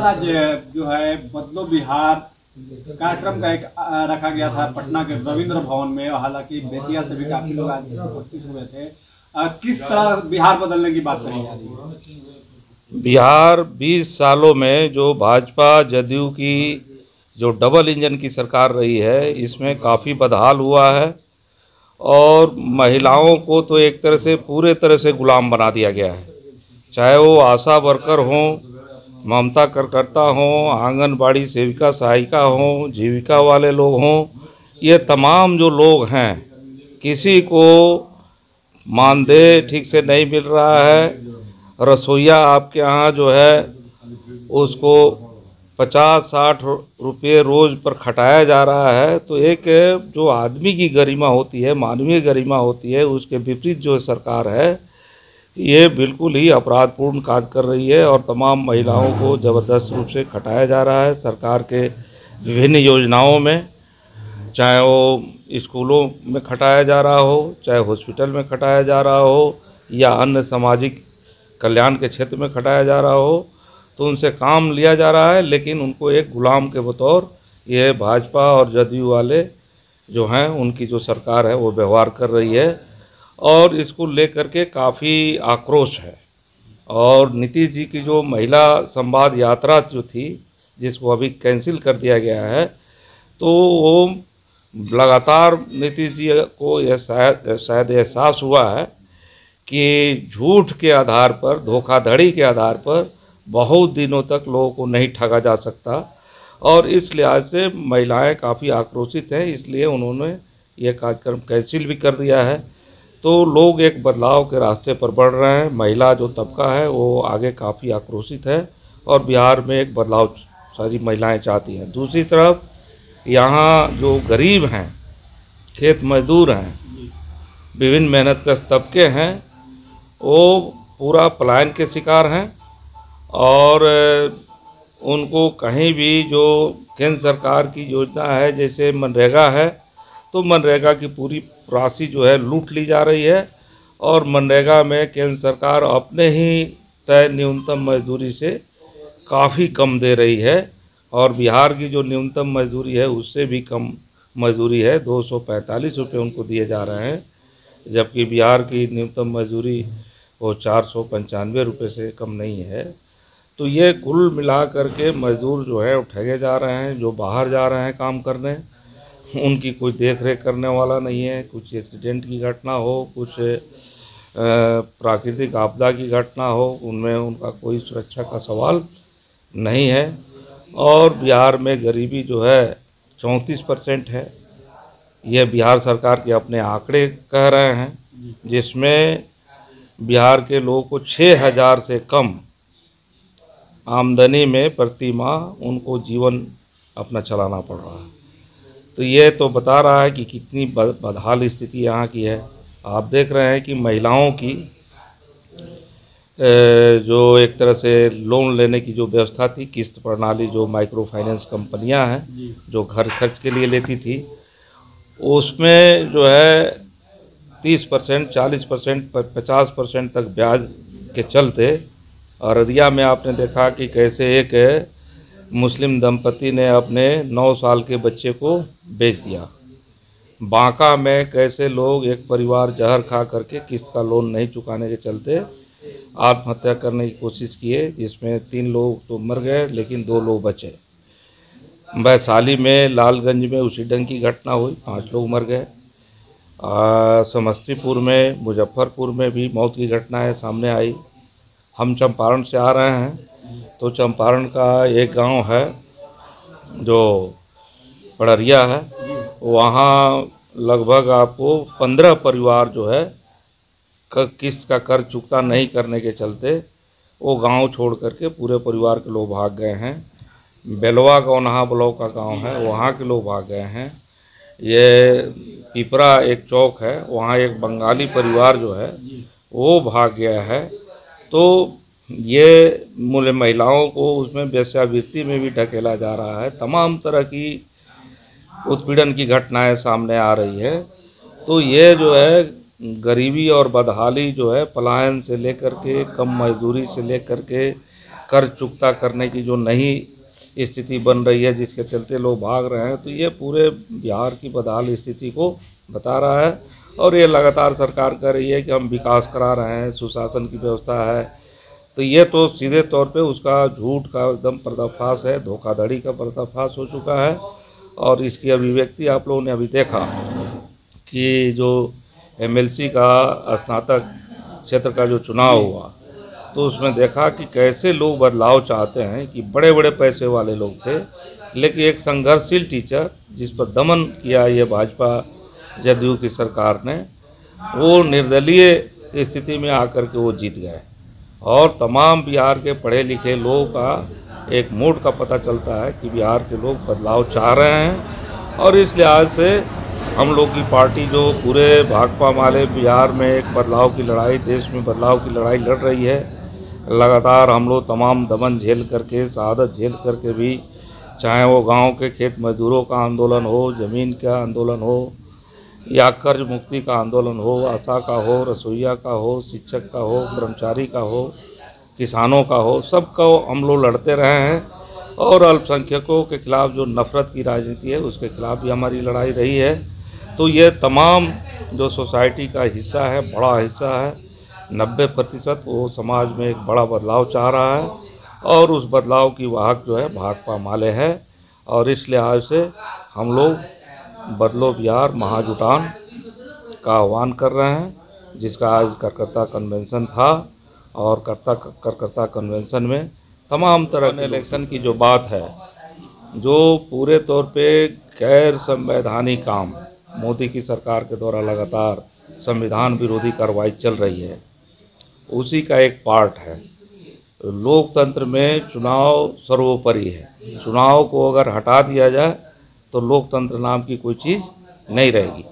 आज जो है बदलो बिहार कार्यक्रम का एक रखा गया था पटना के रविंद्र भवन में। हालांकि बेतिया से भी काफी लोग आज उपस्थित हुए थे। किस तरह बिहार बदलने की बात कही जा रही है? बिहार 20 सालों में जो भाजपा जदयू की जो डबल इंजन की सरकार रही है, इसमें काफ़ी बदहाल हुआ है और महिलाओं को तो एक तरह से पूरे तरह से गुलाम बना दिया गया है। चाहे वो आशा वर्कर हों, ममता कार्यकर्ता हों, आंगनबाड़ी सेविका सहायिका हों, जीविका वाले लोग हों, ये तमाम जो लोग हैं, किसी को मानदेय ठीक से नहीं मिल रहा है। रसोईया आपके यहाँ जो है उसको 50-60 रुपये रोज़ पर खटाया जा रहा है। तो एक जो आदमी की गरिमा होती है, मानवीय गरिमा होती है, उसके विपरीत जो सरकार है ये बिल्कुल ही अपराधपूर्ण कार्य कर रही है और तमाम महिलाओं को ज़बरदस्त रूप से खटाया जा रहा है सरकार के विभिन्न योजनाओं में। चाहे वो स्कूलों में खटाया जा रहा हो, चाहे हॉस्पिटल में खटाया जा रहा हो, या अन्य सामाजिक कल्याण के क्षेत्र में खटाया जा रहा हो, तो उनसे काम लिया जा रहा है, लेकिन उनको एक गुलाम के बतौर ये भाजपा और जदयू वाले जो हैं उनकी जो सरकार है वो व्यवहार कर रही है और इसको लेकर के काफ़ी आक्रोश है। और नीतीश जी की जो महिला संवाद यात्रा जो थी, जिसको अभी कैंसिल कर दिया गया है, तो वो लगातार नीतीश जी को यह शायद एहसास हुआ है कि झूठ के आधार पर, धोखाधड़ी के आधार पर बहुत दिनों तक लोगों को नहीं ठगा जा सकता और इस लिहाज से महिलाएं काफ़ी आक्रोशित हैं। इसलिए उन्होंने ये कार्यक्रम कैंसिल भी कर दिया है। तो लोग एक बदलाव के रास्ते पर बढ़ रहे हैं। महिला जो तबका है वो आगे काफ़ी आक्रोशित है और बिहार में एक बदलाव सारी महिलाएं चाहती हैं। दूसरी तरफ यहाँ जो गरीब हैं, खेत मजदूर हैं, विभिन्न मेहनतकश तबके हैं, वो पूरा पलायन के शिकार हैं और उनको कहीं भी जो केंद्र सरकार की योजना है, जैसे मनरेगा है, तो मनरेगा की पूरी राशि जो है लूट ली जा रही है और मनरेगा में केंद्र सरकार अपने ही तय न्यूनतम मजदूरी से काफ़ी कम दे रही है और बिहार की जो न्यूनतम मजदूरी है उससे भी कम मजदूरी है। 245 रुपये उनको दिए जा रहे हैं, जबकि बिहार की न्यूनतम मजदूरी वो 495 रुपये से कम नहीं है। तो ये कुल मिला करके मजदूर जो है ठगे जा रहे हैं। जो बाहर जा रहे हैं काम करने, उनकी कोई देख रेख करने वाला नहीं है। कुछ एक्सीडेंट की घटना हो, कुछ प्राकृतिक आपदा की घटना हो, उनमें उनका कोई सुरक्षा का सवाल नहीं है। और बिहार में गरीबी जो है 34% है। यह बिहार सरकार के अपने आंकड़े कह रहे हैं, जिसमें बिहार के लोगों को 6,000 से कम आमदनी में प्रति माह उनको जीवन अपना चलाना पड़ रहा है। तो ये तो बता रहा है कि कितनी बदहाल स्थिति यहाँ की है। आप देख रहे हैं कि महिलाओं की जो एक तरह से लोन लेने की जो व्यवस्था थी, किस्त प्रणाली जो माइक्रो फाइनेंस कंपनियां हैं जो घर खर्च के लिए लेती थी, उसमें जो है 30%, 40%, 50% तक ब्याज के चलते अररिया में आपने देखा कि कैसे एक मुस्लिम दंपति ने अपने 9 साल के बच्चे को बेच दिया। बांका में कैसे लोग, एक परिवार जहर खा करके किस्त का लोन नहीं चुकाने के चलते आत्महत्या करने की कोशिश किए, जिसमें 3 लोग तो मर गए लेकिन 2 लोग बचे। वैशाली में, लालगंज में उसी ढंग की घटना हुई, 5 लोग मर गए। समस्तीपुर में, मुजफ्फरपुर में भी मौत की घटनाएं सामने आई। हम चंपारण से आ रहे हैं, तो चंपारण का एक गांव है जो पड़रिया है, वहाँ लगभग आपको 15 परिवार जो है किस्त का कर्ज चुकता नहीं करने के चलते वो गांव छोड़ करके पूरे परिवार के लोग भाग गए हैं। बेलवा गौनहा ब्लॉक का गांव है, वहाँ के लोग भाग गए हैं। ये पिपरा एक चौक है, वहाँ एक बंगाली परिवार जो है वो भाग गया है। तो ये मूल महिलाओं को उसमें वेश्यावृत्ति में भी ढकेला जा रहा है। तमाम तरह की उत्पीड़न की घटनाएं सामने आ रही है। तो ये जो है गरीबी और बदहाली जो है, पलायन से लेकर के, कम मजदूरी से लेकर के कर्ज चुकता करने की जो नई स्थिति बन रही है, जिसके चलते लोग भाग रहे हैं, तो ये पूरे बिहार की बदहाल स्थिति को बता रहा है। और ये लगातार सरकार कह रही है कि हम विकास करा रहे हैं, सुशासन की व्यवस्था है, तो ये तो सीधे तौर पे उसका झूठ का एकदम पर्दाफाश है, धोखाधड़ी का पर्दाफाश हो चुका है। और इसकी अभिव्यक्ति आप लोगों ने अभी देखा कि जो एमएलसी का स्नातक क्षेत्र का जो चुनाव हुआ, तो उसमें देखा कि कैसे लोग बदलाव चाहते हैं, कि बड़े बड़े पैसे वाले लोग थे, लेकिन एक संघर्षशील टीचर जिस पर दमन किया ये भाजपा जदयू की सरकार ने, वो निर्दलीय स्थिति में आकर के वो जीत गए। और तमाम बिहार के पढ़े लिखे लोगों का एक मूड का पता चलता है कि बिहार के लोग बदलाव चाह रहे हैं। और इस लिहाज से हम लोग की पार्टी जो पूरे भाकपा माले बिहार में एक बदलाव की लड़ाई, देश में बदलाव की लड़ाई लड़ रही है। लगातार हम लोग तमाम दमन झेल करके, शहादत झेल करके भी, चाहे वो गांव के खेत मजदूरों का आंदोलन हो, ज़मीन का आंदोलन हो, या कर्ज मुक्ति का आंदोलन हो, आशा का हो, रसोइया का हो, शिक्षक का हो, कर्मचारी का हो, किसानों का हो, सबका हम लोग लड़ते रहे हैं। और अल्पसंख्यकों के खिलाफ जो नफ़रत की राजनीति है, उसके खिलाफ भी हमारी लड़ाई रही है। तो ये तमाम जो सोसाइटी का हिस्सा है, बड़ा हिस्सा है, 90% वो समाज में एक बड़ा बदलाव चाह रहा है। और उस बदलाव की वाहक जो है भाकपा माले है। और इस लिहाज से हम लोग बदलो बिहार महाजुटान का आह्वान कर रहे हैं, जिसका आज करकर्ता कन्वेंशन था। और करकर्ता कन्वेंशन में तमाम तरह के इलेक्शन की जो बात है, जो पूरे तौर पे गैर संवैधानिक काम मोदी की सरकार के द्वारा लगातार संविधान विरोधी कार्रवाई चल रही है, उसी का एक पार्ट है। लोकतंत्र में चुनाव सर्वोपरि है। चुनाव को अगर हटा दिया जाए तो लोकतंत्र नाम की कोई चीज़ नहीं रहेगी।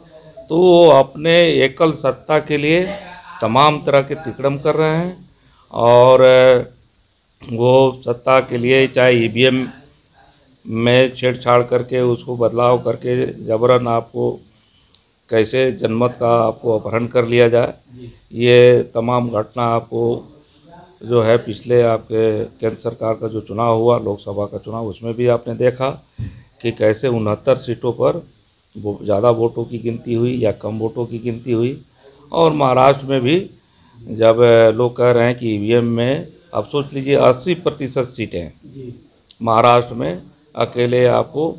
तो वो अपने एकल सत्ता के लिए तमाम तरह के तिकड़म कर रहे हैं। और वो सत्ता के लिए चाहे ईवीएम में छेड़छाड़ करके, उसको बदलाव करके जबरन आपको कैसे जनमत का आपको अपहरण कर लिया जाए, ये तमाम घटना आपको जो है पिछले आपके केंद्र सरकार का जो चुनाव हुआ, लोकसभा का चुनाव, उसमें भी आपने देखा कि कैसे 69 सीटों पर ज़्यादा वोटों की गिनती हुई या कम वोटों की गिनती हुई। और महाराष्ट्र में भी जब लोग कह रहे हैं कि ईवीएम में, अब सोच लीजिए 80% सीटें महाराष्ट्र में अकेले आपको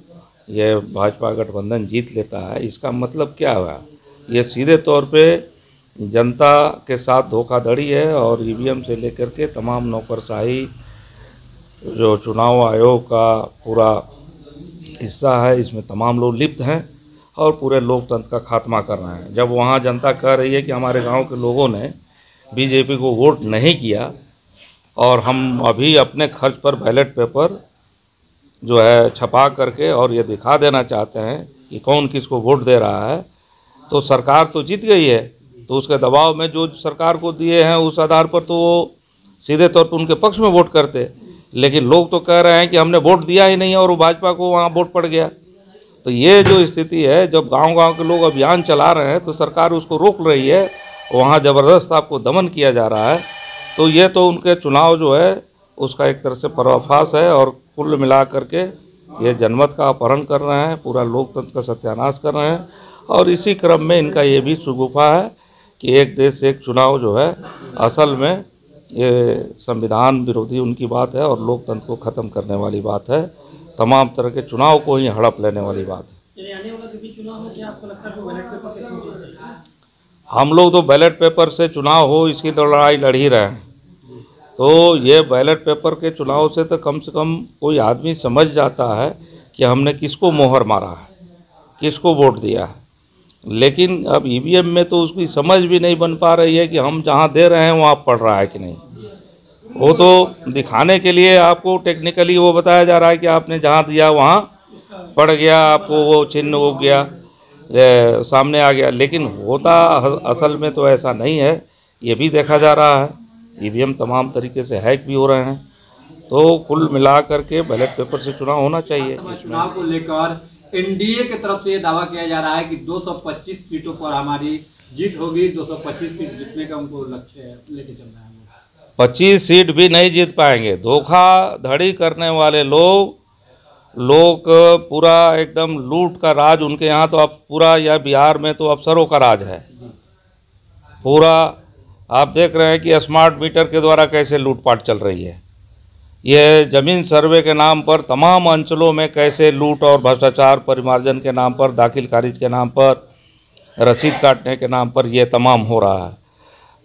ये भाजपा गठबंधन जीत लेता है। इसका मतलब क्या हुआ? ये सीधे तौर पे जनता के साथ धोखाधड़ी है। और ईवीएम से लेकर के तमाम नौकरशाही जो चुनाव आयोग का पूरा हिस्सा है, इसमें तमाम लोग लिप्त हैं और पूरे लोकतंत्र का खात्मा कर रहे हैं। जब वहाँ जनता कह रही है कि हमारे गांव के लोगों ने बीजेपी को वोट नहीं किया और हम अभी अपने खर्च पर बैलेट पेपर जो है छपा करके और ये दिखा देना चाहते हैं कि कौन किसको वोट दे रहा है, तो सरकार तो जीत गई है, तो उसके दबाव में जो सरकार को दिए हैं उस आधार पर तो वो सीधे तौर पर उनके पक्ष में वोट करते। लेकिन लोग तो कह रहे हैं कि हमने वोट दिया ही नहीं और वो भाजपा को वहाँ वोट पड़ गया। तो ये जो स्थिति है, जब गांव-गांव के लोग अभियान चला रहे हैं तो सरकार उसको रोक रही है, वहाँ ज़बरदस्त आपको दमन किया जा रहा है। तो ये तो उनके चुनाव जो है उसका एक तरह से पर्दाफाश है। और कुल मिला करके ये जनमत का अपहरण कर रहे हैं, पूरा लोकतंत्र का सत्यानाश कर रहे हैं। और इसी क्रम में इनका ये भी शगुफा है कि एक देश एक चुनाव जो है असल में ये संविधान विरोधी उनकी बात है और लोकतंत्र को ख़त्म करने वाली बात है। तमाम तरह के चुनाव को ही हड़प लेने वाली बात है। हम लोग तो बैलेट पेपर से चुनाव हो इसकी तो लड़ाई लड़ ही रहे हैं। तो ये बैलेट पेपर के चुनाव से कम कोई आदमी समझ जाता है कि हमने किसको मोहर मारा है, किसको वोट दिया है। लेकिन अब ईवीएम में तो उसकी समझ भी नहीं बन पा रही है कि हम जहाँ दे रहे हैं वहाँ पड़ रहा है कि नहीं। वो तो दिखाने के लिए आपको टेक्निकली वो बताया जा रहा है कि आपने जहाँ दिया वहाँ पड़ गया, आपको वो चिन्ह हो गया, सामने आ गया। लेकिन होता असल में तो ऐसा नहीं है। ये भी देखा जा रहा है ईवीएम तमाम तरीके से हैक भी हो रहे हैं। तो कुल मिला करके बैलेट पेपर से चुनाव होना चाहिए। चुनाव को लेकर एनडीए की तरफ से ये दावा किया जा रहा है कि 225 सीटों पर हमारी जीत होगी, 225 सीट जीतने का हमको लक्ष्य है, लेके चल रहे हैं। 25 सीट भी नहीं जीत पाएंगे। धोखाधड़ी करने वाले लोग पूरा एकदम लूट का राज उनके यहाँ तो अब पूरा, या बिहार में तो अफसरों का राज है पूरा। आप देख रहे हैं कि स्मार्ट मीटर के द्वारा कैसे लूटपाट चल रही है। ये ज़मीन सर्वे के नाम पर तमाम अंचलों में कैसे लूट और भ्रष्टाचार, परिमार्जन के नाम पर, दाखिल खारिज के नाम पर, रसीद काटने के नाम पर ये तमाम हो रहा है।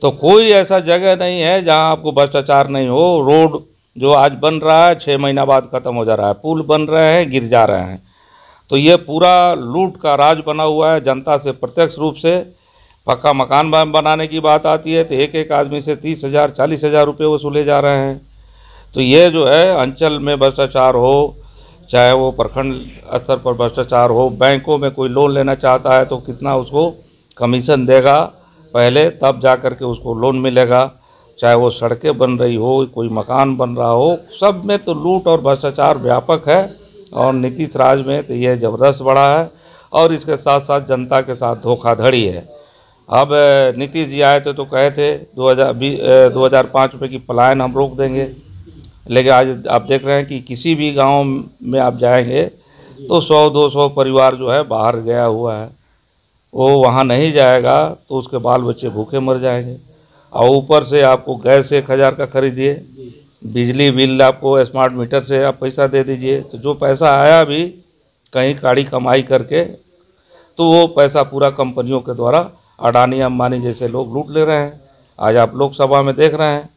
तो कोई ऐसा जगह नहीं है जहां आपको भ्रष्टाचार नहीं हो। रोड जो आज बन रहा है 6 महीना बाद ख़त्म हो जा रहा है, पुल बन रहे हैं, गिर जा रहे हैं। तो ये पूरा लूट का राज बना हुआ है। जनता से प्रत्यक्ष रूप से पक्का मकान बनाने की बात आती है तो एक एक आदमी से 30,000 40,000 रुपये वसूले जा रहे हैं। तो ये जो है अंचल में भ्रष्टाचार हो, चाहे वो प्रखंड स्तर पर भ्रष्टाचार हो, बैंकों में कोई लोन लेना चाहता है तो कितना उसको कमीशन देगा पहले, तब जा कर के उसको लोन मिलेगा। चाहे वो सड़कें बन रही हो, कोई मकान बन रहा हो, सब में तो लूट और भ्रष्टाचार व्यापक है। और नीतीश राज में तो यह ज़बरदस्त बढ़ा है और इसके साथ साथ जनता के साथ धोखाधड़ी है। अब नीतीश जी आए थे तो कहे थे 2005 में कि पलायन हम रोक देंगे, लेकिन आज आप देख रहे हैं कि किसी भी गांव में आप जाएंगे तो 100-200 परिवार जो है बाहर गया हुआ है। वो वहाँ नहीं जाएगा तो उसके बाल बच्चे भूखे मर जाएंगे। और ऊपर से आपको गैस 1,000 का खरीदिए, बिजली बिल आपको स्मार्ट मीटर से आप पैसा दे दीजिए। तो जो पैसा आया भी कहीं काड़ी कमाई करके, तो वो पैसा पूरा कंपनियों के द्वारा अडानी अंबानी जैसे लोग लूट ले रहे हैं। आज आप लोकसभा में देख रहे हैं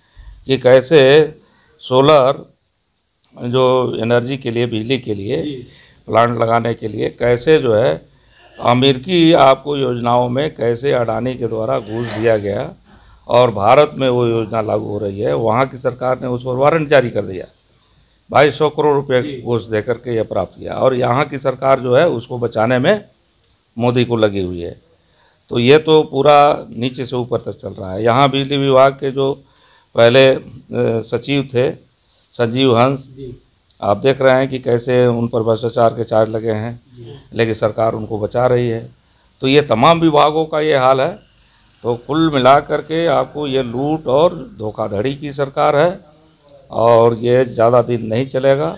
कि कैसे सोलर जो एनर्जी के लिए, बिजली के लिए प्लांट लगाने के लिए कैसे जो है अमेरिकी आपको योजनाओं में कैसे अडानी के द्वारा घूस दिया गया और भारत में वो योजना लागू हो रही है। वहाँ की सरकार ने उस पर वारंट जारी कर दिया, 2,200 करोड़ रुपये घूस दे करके यह प्राप्त किया। और यहाँ की सरकार जो है उसको बचाने में मोदी को लगी हुई है। तो ये तो पूरा नीचे से ऊपर तक चल रहा है। यहाँ बिजली विभाग के जो पहले सचिव थे संजीव हंस, आप देख रहे हैं कि कैसे उन पर भ्रष्टाचार के चार्ज लगे हैं, लेकिन सरकार उनको बचा रही है। तो ये तमाम विभागों का ये हाल है। तो कुल मिला करके आपको ये लूट और धोखाधड़ी की सरकार है और ये ज़्यादा दिन नहीं चलेगा।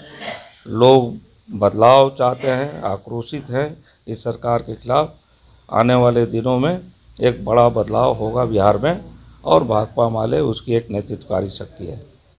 लोग बदलाव चाहते हैं, आक्रोशित हैं इस सरकार के खिलाफ। आने वाले दिनों में एक बड़ा बदलाव होगा बिहार में और भाकपा माले उसकी एक नेतृत्वकारी शक्ति है।